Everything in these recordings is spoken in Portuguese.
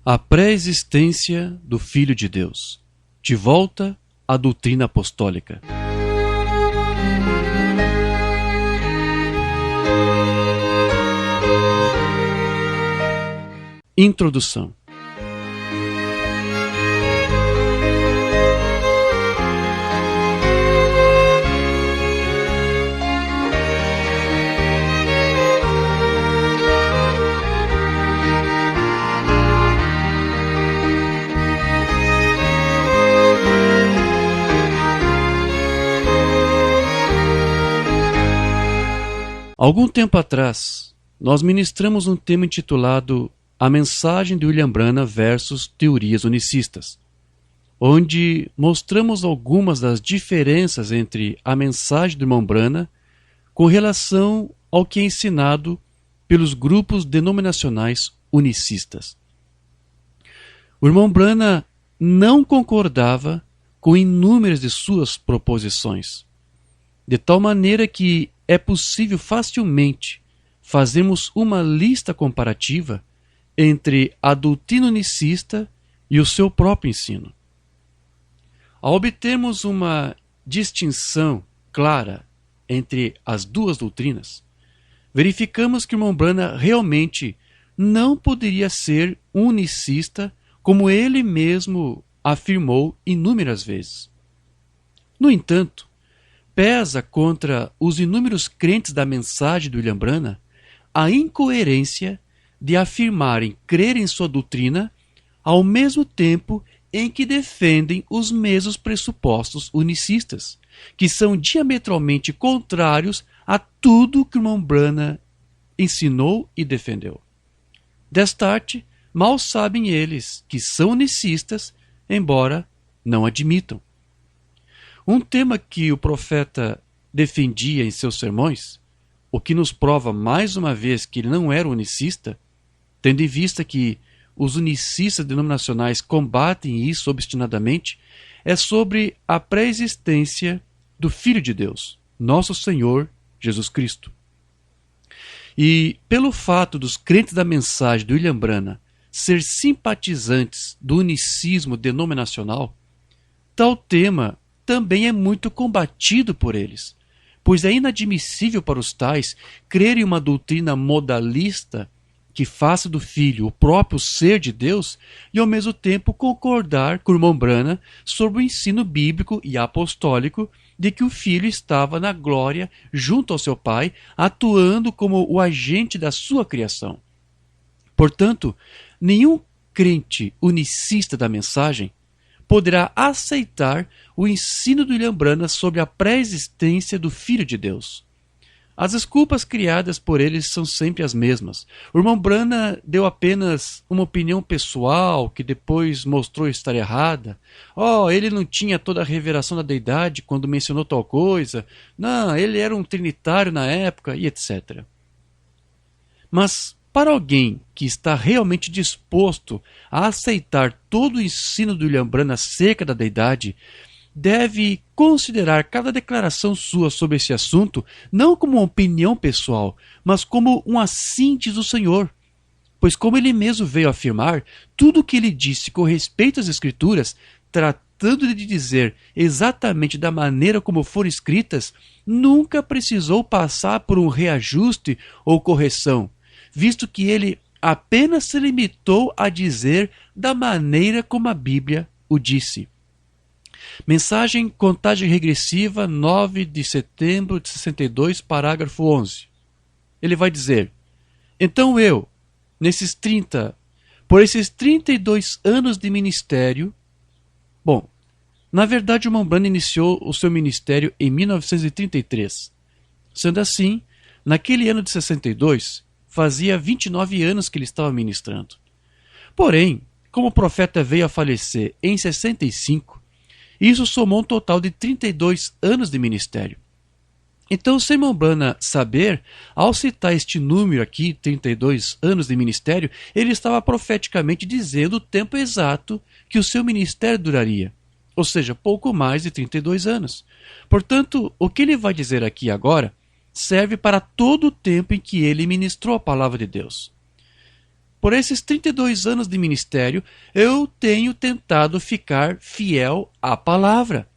A pré-existência do Filho de Deus. De volta à doutrina apostólica. Introdução. Algum tempo atrás, nós ministramos um tema intitulado A Mensagem de William Branham versus Teorias Unicistas, onde mostramos algumas das diferenças entre a mensagem do irmão Branham com relação ao que é ensinado pelos grupos denominacionais unicistas. O irmão Branham não concordava com inúmeras de suas proposições, de tal maneira que é possível facilmente fazermos uma lista comparativa entre a doutrina unicista e o seu próprio ensino. Ao obtermos uma distinção clara entre as duas doutrinas, verificamos que o irmão Branham realmente não poderia ser unicista, como ele mesmo afirmou inúmeras vezes. No entanto, pesa contra os inúmeros crentes da mensagem do William Branham a incoerência de afirmarem crer em sua doutrina ao mesmo tempo em que defendem os mesmos pressupostos unicistas, que são diametralmente contrários a tudo que o irmão Branham ensinou e defendeu. Destarte, mal sabem eles que são unicistas, embora não admitam. Um tema que o profeta defendia em seus sermões, o que nos prova mais uma vez que ele não era unicista, tendo em vista que os unicistas denominacionais combatem isso obstinadamente, é sobre a pré-existência do Filho de Deus, nosso Senhor Jesus Cristo. E pelo fato dos crentes da mensagem do William Branham ser simpatizantes do unicismo denominacional, tal tema também é muito combatido por eles, pois é inadmissível para os tais crer em uma doutrina modalista que faça do Filho o próprio ser de Deus e ao mesmo tempo concordar com o irmão Branham sobre o ensino bíblico e apostólico de que o Filho estava na glória junto ao seu Pai, atuando como o agente da sua criação. Portanto, nenhum crente unicista da mensagem poderá aceitar o ensino do William Branham sobre a pré-existência do Filho de Deus. As desculpas criadas por eles são sempre as mesmas. O irmão Branham deu apenas uma opinião pessoal que depois mostrou estar errada. Ele não tinha toda a revelação da deidade quando mencionou tal coisa. Não, ele era um trinitário na época e etc. Mas para alguém que está realmente disposto a aceitar todo o ensino do William Branham acerca da deidade, deve considerar cada declaração sua sobre esse assunto não como uma opinião pessoal, mas como uma síntese do Senhor. Pois como ele mesmo veio afirmar, tudo o que ele disse com respeito às Escrituras, tratando de dizer exatamente da maneira como foram escritas, nunca precisou passar por um reajuste ou correção, visto que ele apenas se limitou a dizer da maneira como a Bíblia o disse. Mensagem Contagem Regressiva, 9 de setembro de 62, parágrafo 11. Ele vai dizer: então eu, por esses 32 anos de ministério... Bom, na verdade o irmão Branham iniciou o seu ministério em 1933. Sendo assim, naquele ano de 62, fazia 29 anos que ele estava ministrando. Porém, como o profeta veio a falecer em 65, isso somou um total de 32 anos de ministério. Então, se o irmão Branham saber, ao citar este número aqui, 32 anos de ministério, ele estava profeticamente dizendo o tempo exato que o seu ministério duraria, ou seja, pouco mais de 32 anos. Portanto, o que ele vai dizer aqui agora serve para todo o tempo em que ele ministrou a palavra de Deus. por esses 32 anos de ministério, eu tenho tentado ficar fiel à palavra.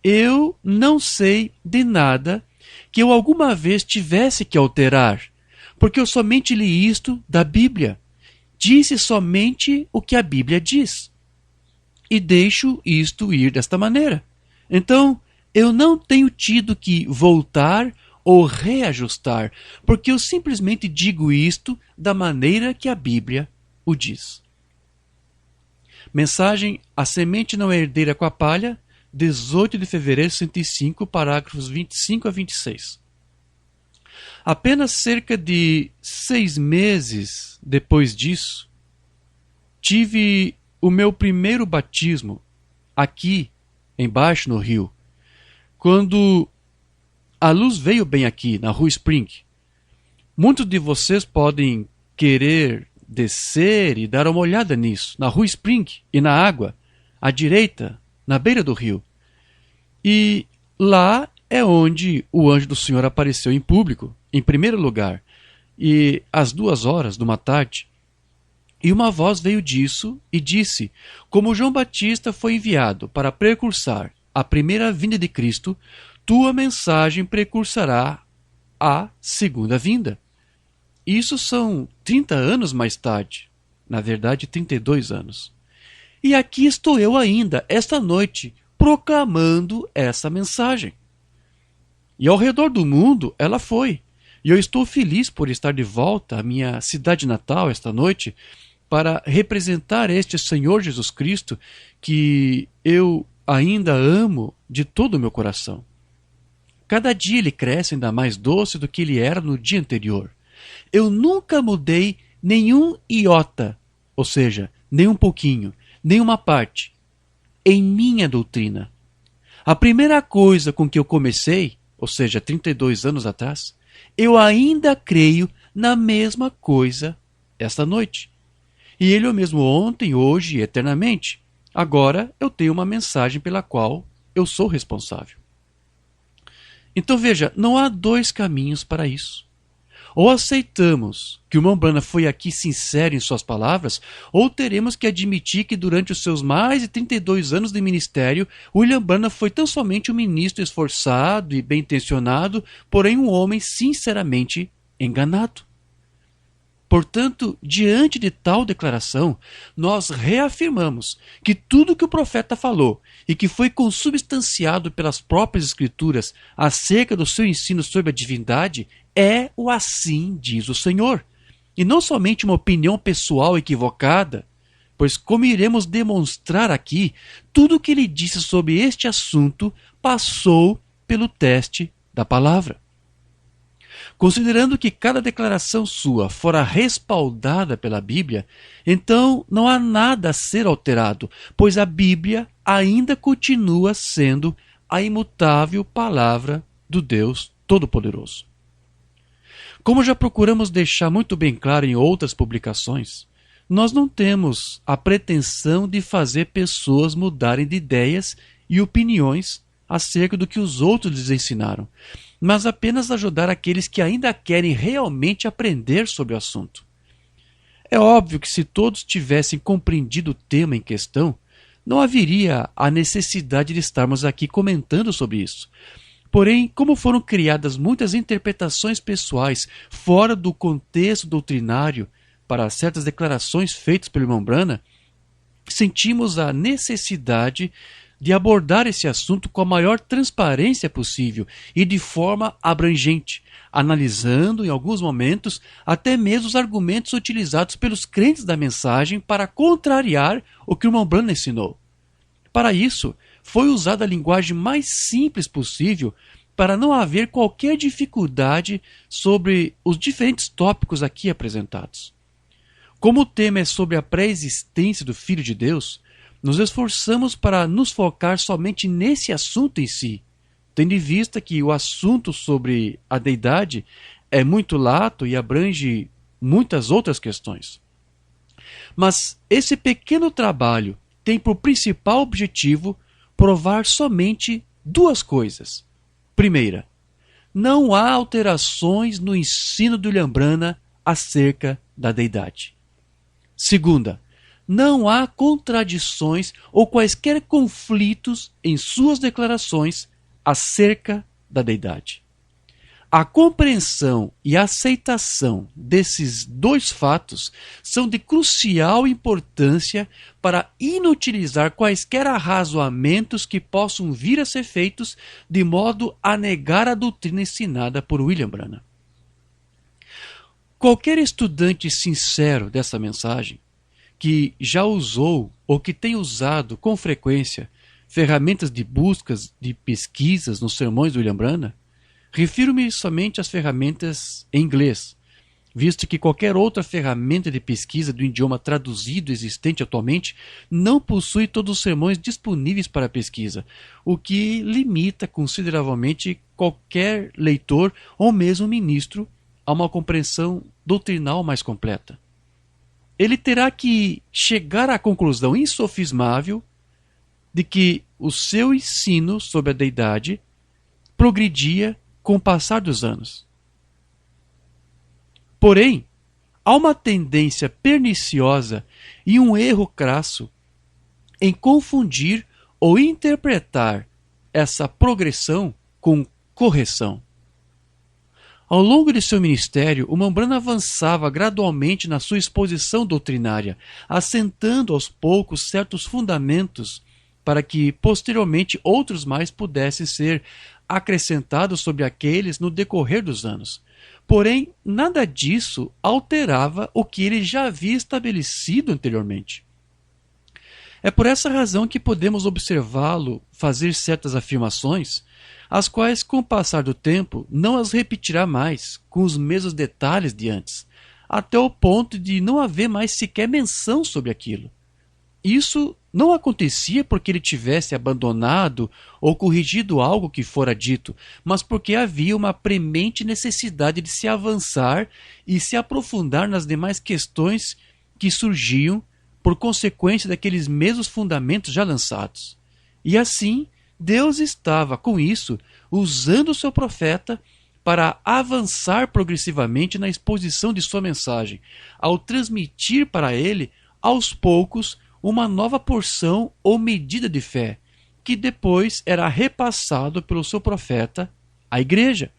Eu não sei de nada que eu alguma vez tivesse que alterar, porque eu somente li isto da Bíblia. Disse somente o que a Bíblia diz. E deixo isto ir desta maneira. Então, eu não tenho tido que voltar ou reajustar, porque eu simplesmente digo isto da maneira que a Bíblia o diz. Mensagem: A semente não é herdeira com a palha, 18 de fevereiro de 105, parágrafos 25 a 26. Apenas cerca de 6 meses depois disso, tive o meu primeiro batismo aqui embaixo no rio, quando a luz veio bem aqui na Rua Spring. Muitos de vocês podem querer descer e dar uma olhada nisso, na Rua Spring e na água, à direita, na beira do rio. E lá é onde o anjo do Senhor apareceu em público, em primeiro lugar, e às 2 horas de uma tarde. E uma voz veio disso e disse: como João Batista foi enviado para precursar a primeira vinda de Cristo, tua mensagem precursará a segunda vinda. Isso são 30 anos mais tarde, na verdade 32 anos. E aqui estou eu ainda, esta noite, proclamando essa mensagem. E ao redor do mundo ela foi. E eu estou feliz por estar de volta à minha cidade natal esta noite, para representar este Senhor Jesus Cristo que eu ainda amo de todo o meu coração. Cada dia ele cresce ainda mais doce do que ele era no dia anterior. Eu nunca mudei nenhum iota, ou seja, nem um pouquinho, nem uma parte, em minha doutrina. A primeira coisa com que eu comecei, ou seja, 32 anos atrás, eu ainda creio na mesma coisa esta noite. E ele é o mesmo ontem, hoje e eternamente. Agora eu tenho uma mensagem pela qual eu sou responsável. Então veja, não há 2 caminhos para isso. Ou aceitamos que o irmão Branham foi aqui sincero em suas palavras, ou teremos que admitir que durante os seus mais de 32 anos de ministério, William Branham foi tão somente um ministro esforçado e bem-intencionado, porém um homem sinceramente enganado. Portanto, diante de tal declaração, nós reafirmamos que tudo que o profeta falou e que foi consubstanciado pelas próprias Escrituras acerca do seu ensino sobre a divindade é o assim diz o Senhor. E não somente uma opinião pessoal equivocada, pois, como iremos demonstrar aqui, tudo o que ele disse sobre este assunto passou pelo teste da palavra. Considerando que cada declaração sua fora respaldada pela Bíblia, então não há nada a ser alterado, pois a Bíblia ainda continua sendo a imutável palavra do Deus Todo-Poderoso. Como já procuramos deixar muito bem claro em outras publicações, nós não temos a pretensão de fazer pessoas mudarem de ideias e opiniões acerca do que os outros lhes ensinaram, mas apenas ajudar aqueles que ainda querem realmente aprender sobre o assunto. É óbvio que se todos tivessem compreendido o tema em questão, não haveria a necessidade de estarmos aqui comentando sobre isso. Porém, como foram criadas muitas interpretações pessoais fora do contexto doutrinário para certas declarações feitas pelo irmão Branham, sentimos a necessidade de abordar esse assunto com a maior transparência possível e de forma abrangente, analisando, em alguns momentos, até mesmo os argumentos utilizados pelos crentes da mensagem para contrariar o que o irmão Branham ensinou. Para isso, foi usada a linguagem mais simples possível para não haver qualquer dificuldade sobre os diferentes tópicos aqui apresentados. Como o tema é sobre a pré-existência do Filho de Deus, nos esforçamos para nos focar somente nesse assunto em si, tendo em vista que o assunto sobre a deidade é muito lato e abrange muitas outras questões. Mas esse pequeno trabalho tem por principal objetivo provar somente 2 coisas. Primeira, não há alterações no ensino do William Branham acerca da deidade. Segunda, não há contradições ou quaisquer conflitos em suas declarações acerca da deidade. A compreensão e a aceitação desses dois fatos são de crucial importância para inutilizar quaisquer arrazoamentos que possam vir a ser feitos de modo a negar a doutrina ensinada por William Branham. Qualquer estudante sincero dessa mensagem, que já usou ou que tem usado com frequência ferramentas de buscas, de pesquisas nos sermões do William Branham, refiro-me somente às ferramentas em inglês, visto que qualquer outra ferramenta de pesquisa do idioma traduzido existente atualmente não possui todos os sermões disponíveis para pesquisa, o que limita consideravelmente qualquer leitor ou mesmo ministro a uma compreensão doutrinal mais completa. Ele terá que chegar à conclusão insofismável de que o seu ensino sobre a deidade progredia com o passar dos anos. Porém, há uma tendência perniciosa e um erro crasso em confundir ou interpretar essa progressão com correção. Ao longo de seu ministério, o Branham avançava gradualmente na sua exposição doutrinária, assentando aos poucos certos fundamentos para que, posteriormente, outros mais pudessem ser acrescentados sobre aqueles no decorrer dos anos. Porém, nada disso alterava o que ele já havia estabelecido anteriormente. É por essa razão que podemos observá-lo fazer certas afirmações, as quais, com o passar do tempo, não as repetirá mais, com os mesmos detalhes de antes, até o ponto de não haver mais sequer menção sobre aquilo. Isso não acontecia porque ele tivesse abandonado ou corrigido algo que fora dito, mas porque havia uma premente necessidade de se avançar e se aprofundar nas demais questões que surgiam por consequência daqueles mesmos fundamentos já lançados. E assim, Deus estava, com isso, usando o seu profeta para avançar progressivamente na exposição de sua mensagem, ao transmitir para ele, aos poucos, uma nova porção ou medida de fé, que depois era repassado pelo seu profeta à igreja.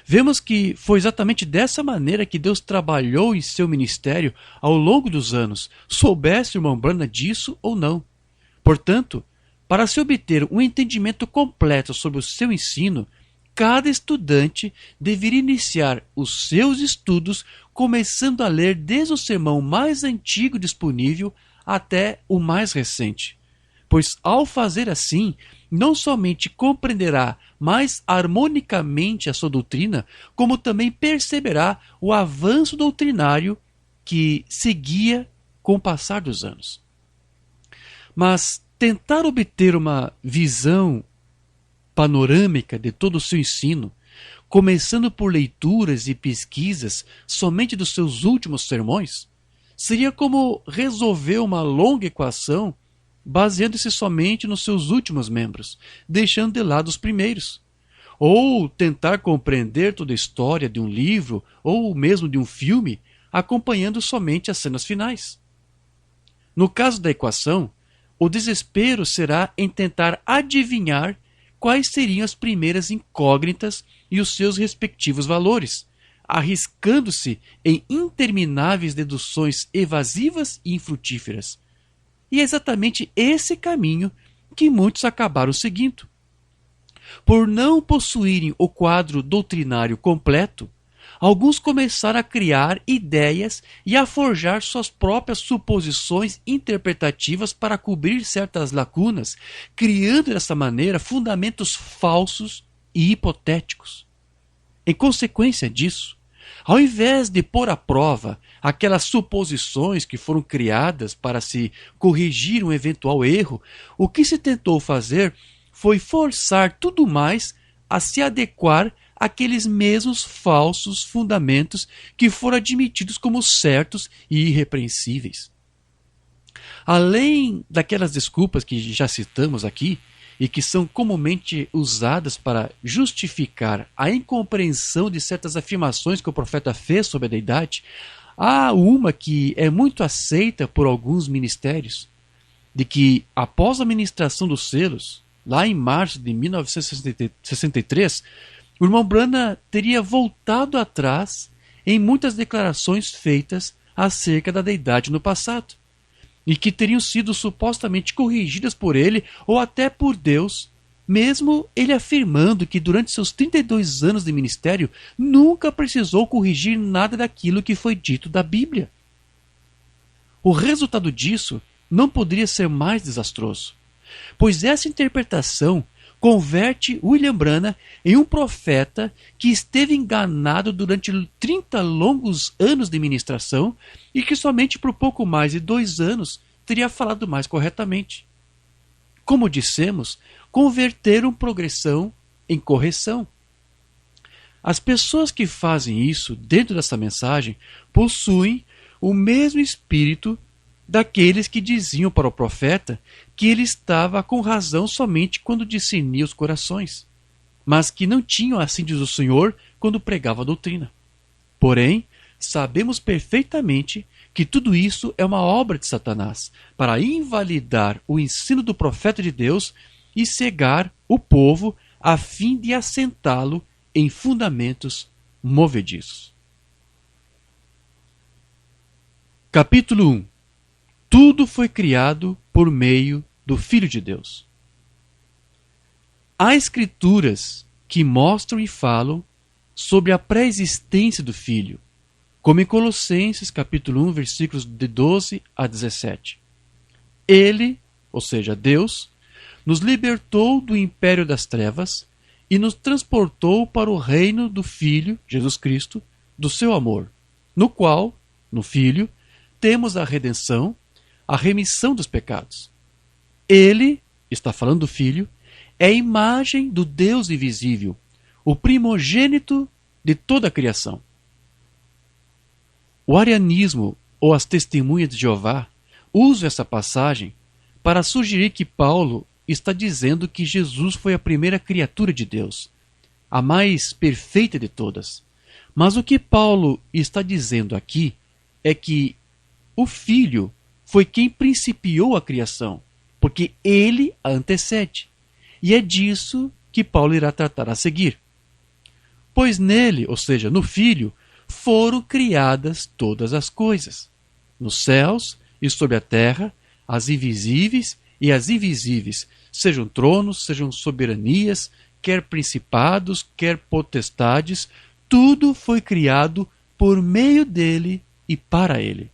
Vemos que foi exatamente dessa maneira que Deus trabalhou em seu ministério ao longo dos anos, soubesse o irmão Branham disso ou não. Portanto, para se obter um entendimento completo sobre o seu ensino, cada estudante deveria iniciar os seus estudos começando a ler desde o sermão mais antigo disponível até o mais recente. Pois ao fazer assim, não somente compreenderá mais harmonicamente a sua doutrina, como também perceberá o avanço doutrinário que seguia com o passar dos anos. Mas tentar obter uma visão panorâmica de todo o seu ensino, começando por leituras e pesquisas somente dos seus últimos sermões, seria como resolver uma longa equação baseando-se somente nos seus últimos membros, deixando de lado os primeiros. Ou tentar compreender toda a história de um livro ou mesmo de um filme, acompanhando somente as cenas finais. No caso da equação, o desespero será em tentar adivinhar quais seriam as primeiras incógnitas e os seus respectivos valores, arriscando-se em intermináveis deduções evasivas e infrutíferas. E é exatamente esse caminho que muitos acabaram seguindo. Por não possuírem o quadro doutrinário completo, alguns começaram a criar ideias e a forjar suas próprias suposições interpretativas para cobrir certas lacunas, criando dessa maneira fundamentos falsos e hipotéticos. Em consequência disso, ao invés de pôr à prova aquelas suposições que foram criadas para se corrigir um eventual erro, o que se tentou fazer foi forçar tudo mais a se adequar àqueles mesmos falsos fundamentos que foram admitidos como certos e irrepreensíveis. Além daquelas desculpas que já citamos aqui, e que são comumente usadas para justificar a incompreensão de certas afirmações que o profeta fez sobre a deidade, Há uma que é muito aceita por alguns ministérios, de que após a ministração dos selos, lá em março de 1963, o irmão Branham teria voltado atrás em muitas declarações feitas acerca da deidade no passado, e que teriam sido supostamente corrigidas por ele ou até por Deus, mesmo ele afirmando que durante seus 32 anos de ministério nunca precisou corrigir nada daquilo que foi dito da Bíblia. O resultado disso não poderia ser mais desastroso, pois essa interpretação converte William Branham em um profeta que esteve enganado durante 30 longos anos de ministração e que somente por pouco mais de 2 anos teria falado mais corretamente. Como dissemos, converteram progressão em correção. As pessoas que fazem isso dentro dessa mensagem possuem o mesmo espírito daqueles que diziam para o profeta que ele estava com razão somente quando discernia os corações, mas que não tinham, assim diz o Senhor, quando pregava a doutrina. Porém, sabemos perfeitamente que tudo isso é uma obra de Satanás para invalidar o ensino do profeta de Deus e cegar o povo a fim de assentá-lo em fundamentos movediços. Capítulo 1. Tudo foi criado por meio do Filho de Deus. Há escrituras que mostram e falam sobre a pré-existência do Filho, como em Colossenses capítulo 1, versículos de 12 a 17. Ele, ou seja, Deus, nos libertou do império das trevas e nos transportou para o reino do Filho, Jesus Cristo, do seu amor, no qual, no Filho, temos a redenção, a remissão dos pecados. Ele, está falando do Filho, é a imagem do Deus invisível, o primogênito de toda a criação. O arianismo ou as testemunhas de Jeová usam essa passagem para sugerir que Paulo está dizendo que Jesus foi a primeira criatura de Deus, a mais perfeita de todas. Mas o que Paulo está dizendo aqui é que o Filho foi quem principiou a criação, porque ele a antecede. E é disso que Paulo irá tratar a seguir. Pois nele, ou seja, no Filho, foram criadas todas as coisas, nos céus e sobre a terra, as invisíveis e as invisíveis, sejam tronos, sejam soberanias, quer principados, quer potestades, tudo foi criado por meio dele e para ele.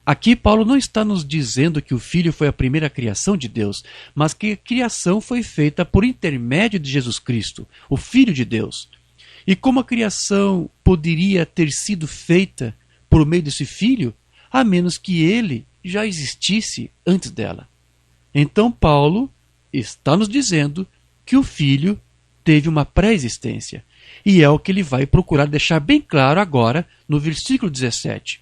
Aqui Paulo não está nos dizendo que o Filho foi a primeira criação de Deus, mas que a criação foi feita por intermédio de Jesus Cristo, o Filho de Deus. E como a criação poderia ter sido feita por meio desse Filho, a menos que ele já existisse antes dela? Então Paulo está nos dizendo que o Filho teve uma pré-existência, e é o que ele vai procurar deixar bem claro agora no versículo 17.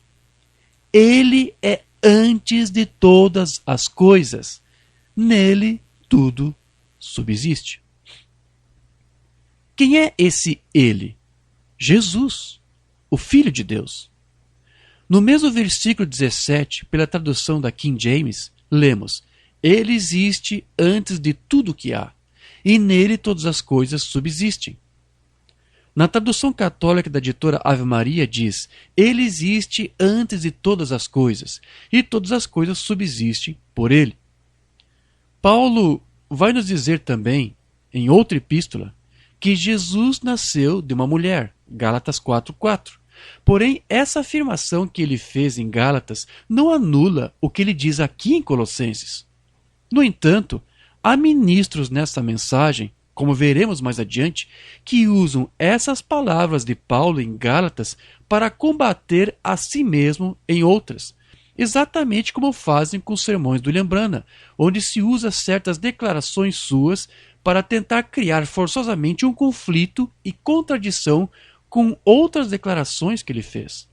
Ele é antes de todas as coisas. Nele tudo subsiste. Quem é esse ele? Jesus, o Filho de Deus. No mesmo versículo 17, pela tradução da King James, lemos: Ele existe antes de tudo que há, e nele todas as coisas subsistem. Na tradução católica da editora Ave Maria diz: Ele existe antes de todas as coisas, e todas as coisas subsistem por ele. Paulo vai nos dizer também, em outra epístola, que Jesus nasceu de uma mulher, Gálatas 4:4. Porém, essa afirmação que ele fez em Gálatas não anula o que ele diz aqui em Colossenses. No entanto, há ministros nessa mensagem, como veremos mais adiante, que usam essas palavras de Paulo em Gálatas para combater a si mesmo em outras, exatamente como fazem com os sermões do William Branham, onde se usa certas declarações suas para tentar criar forçosamente um conflito e contradição com outras declarações que ele fez.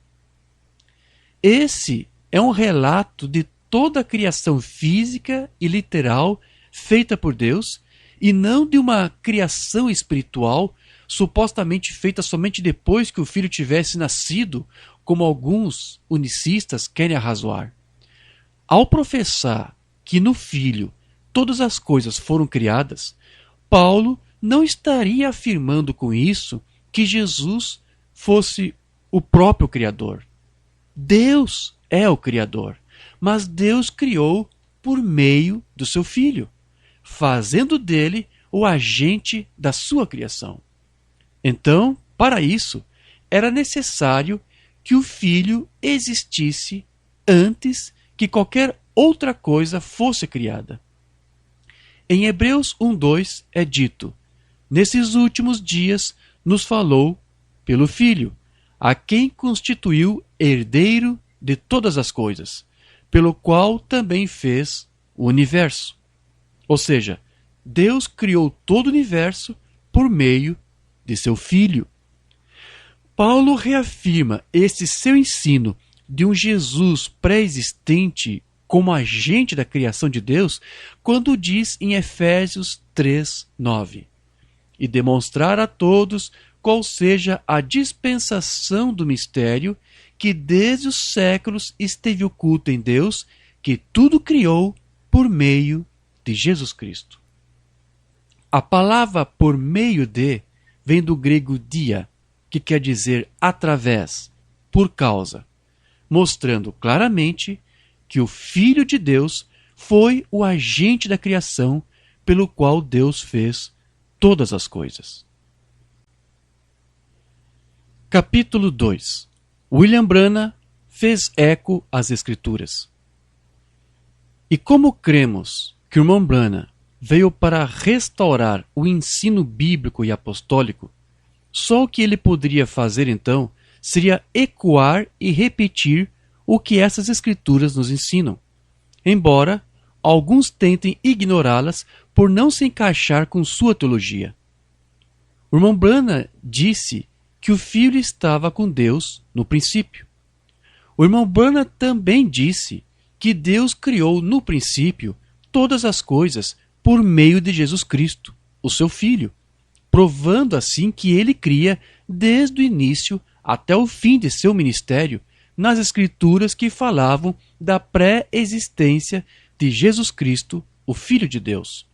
Esse é um relato de toda a criação física e literal feita por Deus, e não de uma criação espiritual supostamente feita somente depois que o filho tivesse nascido, como alguns unicistas querem arrazoar. Ao professar que no Filho todas as coisas foram criadas, Paulo não estaria afirmando com isso que Jesus fosse o próprio Criador. Deus é o Criador, mas Deus criou por meio do seu Filho, fazendo dele o agente da sua criação. Então, para isso, era necessário que o Filho existisse antes que qualquer outra coisa fosse criada. Em Hebreus 1:2 é dito: nesses últimos dias nos falou pelo Filho, a quem constituiu herdeiro de todas as coisas, pelo qual também fez o universo. Ou seja, Deus criou todo o universo por meio de seu Filho. Paulo reafirma esse seu ensino de um Jesus pré-existente como agente da criação de Deus quando diz em Efésios 3:9: e demonstrar a todos qual seja a dispensação do mistério que desde os séculos esteve oculto em Deus, que tudo criou por meio de Jesus Cristo. A palavra por meio de vem do grego dia, que quer dizer através, por causa, mostrando claramente que o Filho de Deus foi o agente da criação pelo qual Deus fez todas as coisas. Capítulo 2. William Branham fez eco às Escrituras. E como cremos que o irmão Branham veio para restaurar o ensino bíblico e apostólico, só o que ele poderia fazer então seria ecoar e repetir o que essas Escrituras nos ensinam, embora alguns tentem ignorá-las por não se encaixar com sua teologia. O irmão Branham disse que o Filho estava com Deus no princípio. O irmão Branham também disse que Deus criou no princípio todas as coisas por meio de Jesus Cristo, o seu Filho, provando assim que ele cria desde o início até o fim de seu ministério nas Escrituras que falavam da pré-existência de Jesus Cristo, o Filho de Deus.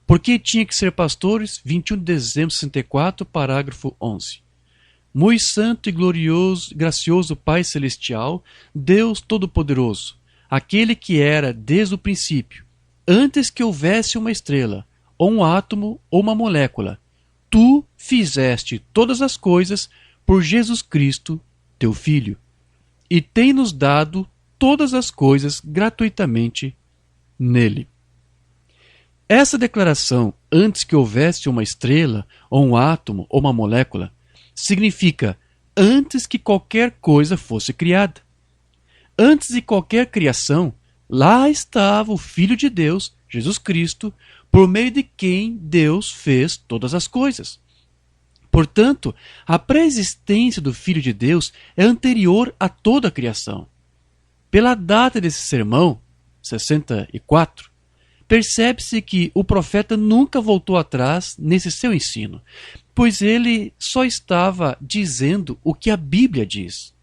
Por que tinha que ser pastores? 21 de dezembro de 64, parágrafo 11. Muito santo e glorioso, gracioso Pai Celestial, Deus Todo-Poderoso, aquele que era desde o princípio, antes que houvesse uma estrela, ou um átomo, ou uma molécula, tu fizeste todas as coisas por Jesus Cristo, teu Filho, e tem-nos dado todas as coisas gratuitamente nele. Essa declaração, antes que houvesse uma estrela, ou um átomo, ou uma molécula, significa antes que qualquer coisa fosse criada. Antes de qualquer criação, lá estava o Filho de Deus, Jesus Cristo, por meio de quem Deus fez todas as coisas. Portanto, a pré-existência do Filho de Deus é anterior a toda a criação. Pela data desse sermão, 64, percebe-se que o profeta nunca voltou atrás nesse seu ensino, pois ele só estava dizendo o que a Bíblia diz.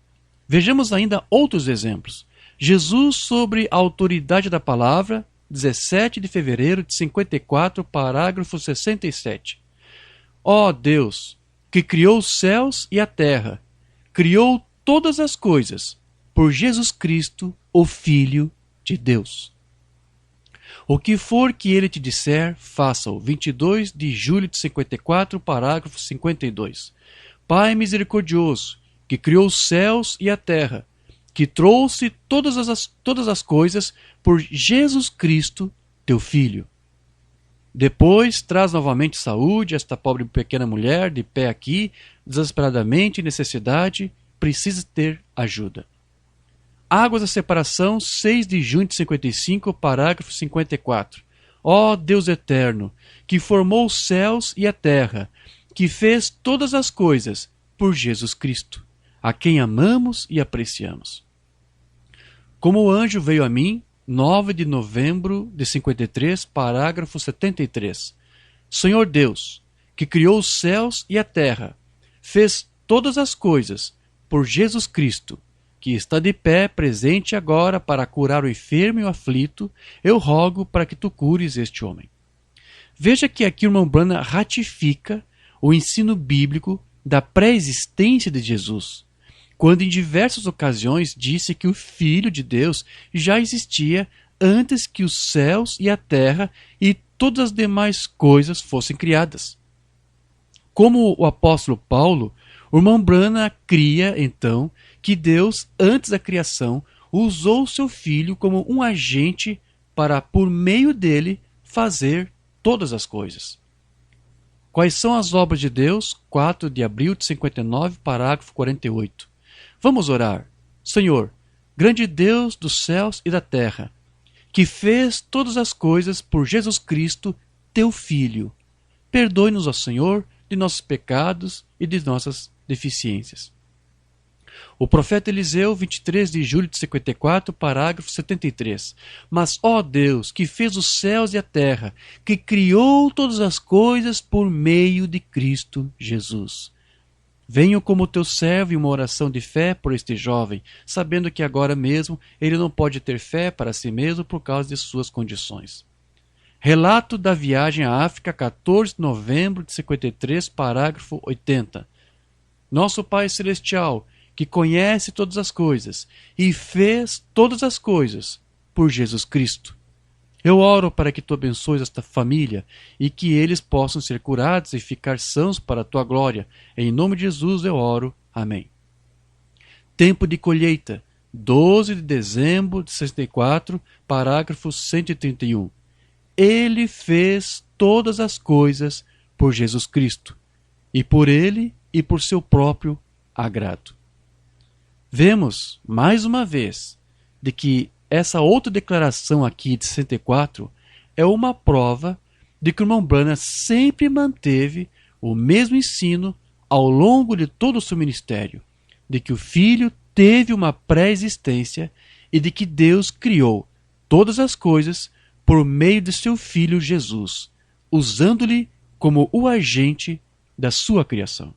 Vejamos ainda outros exemplos. Jesus sobre a autoridade da palavra, 17 de fevereiro de 54, parágrafo 67. Ó Deus, que criou os céus e a terra, criou todas as coisas por Jesus Cristo, o Filho de Deus. O que for que ele te disser, faça-o. 22 de julho de 54, parágrafo 52. Pai misericordioso, que criou os céus e a terra, que trouxe todas as coisas por Jesus Cristo, teu Filho. Depois traz novamente saúde a esta pobre pequena mulher de pé aqui, desesperadamente em necessidade, precisa ter ajuda. Águas da separação, 6 de junho de 55, parágrafo 54. Ó Deus eterno, que formou os céus e a terra, que fez todas as coisas por Jesus Cristo, a quem amamos e apreciamos. Como o anjo veio a mim, 9 de novembro de 53, parágrafo 73. Senhor Deus, que criou os céus e a terra, fez todas as coisas por Jesus Cristo, que está de pé, presente agora para curar o enfermo e o aflito, eu rogo para que tu cures este homem. Veja que aqui o irmão Branham ratifica o ensino bíblico da pré-existência de Jesus, quando em diversas ocasiões disse que o Filho de Deus já existia antes que os céus e a terra e todas as demais coisas fossem criadas. Como o apóstolo Paulo, o irmão Branham cria, então, que Deus, antes da criação, usou seu Filho como um agente para, por meio dele, fazer todas as coisas. Quais são as obras de Deus? 4 de abril de 59, parágrafo 48. Vamos orar. Senhor, grande Deus dos céus e da terra, que fez todas as coisas por Jesus Cristo, teu Filho, perdoe-nos, ó Senhor, de nossos pecados e de nossas deficiências. O profeta Eliseu, 23 de julho de 54, parágrafo 73. Mas, ó Deus, que fez os céus e a terra, que criou todas as coisas por meio de Cristo Jesus. Venho como teu servo em uma oração de fé por este jovem, sabendo que agora mesmo ele não pode ter fé para si mesmo por causa de suas condições. Relato da viagem à África, 14 de novembro de 53, parágrafo 80. Nosso Pai Celestial, que conhece todas as coisas e fez todas as coisas por Jesus Cristo. Eu oro para que tu abençoes esta família e que eles possam ser curados e ficar sãos para a tua glória. Em nome de Jesus eu oro. Amém. Tempo de colheita, 12 de dezembro de 64, parágrafo 131. Ele fez todas as coisas por Jesus Cristo, e por ele e por seu próprio agrado. Vemos, mais uma vez, de que essa outra declaração aqui de 64 é uma prova de que o irmão Branham sempre manteve o mesmo ensino ao longo de todo o seu ministério, de que o Filho teve uma pré-existência e de que Deus criou todas as coisas por meio de seu Filho Jesus, usando-lhe como o agente da sua criação.